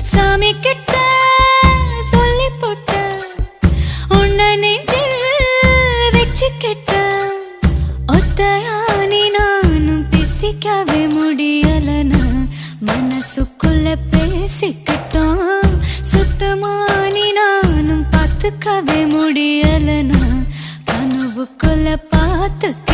சாமி கிட்ட சொல்லி போட்ட உன்னை நெஞ்சில் வச்சுக்கிட்ட ஒத்தையானி நானும் பேசிக்கவே முடியலனா மனசுக்குள்ள பேசிக்கிட்டோம் சுத்தமானி நானும் பார்த்துக்கவே முடியலனா கனவுக்குள்ள பார்த்துக்க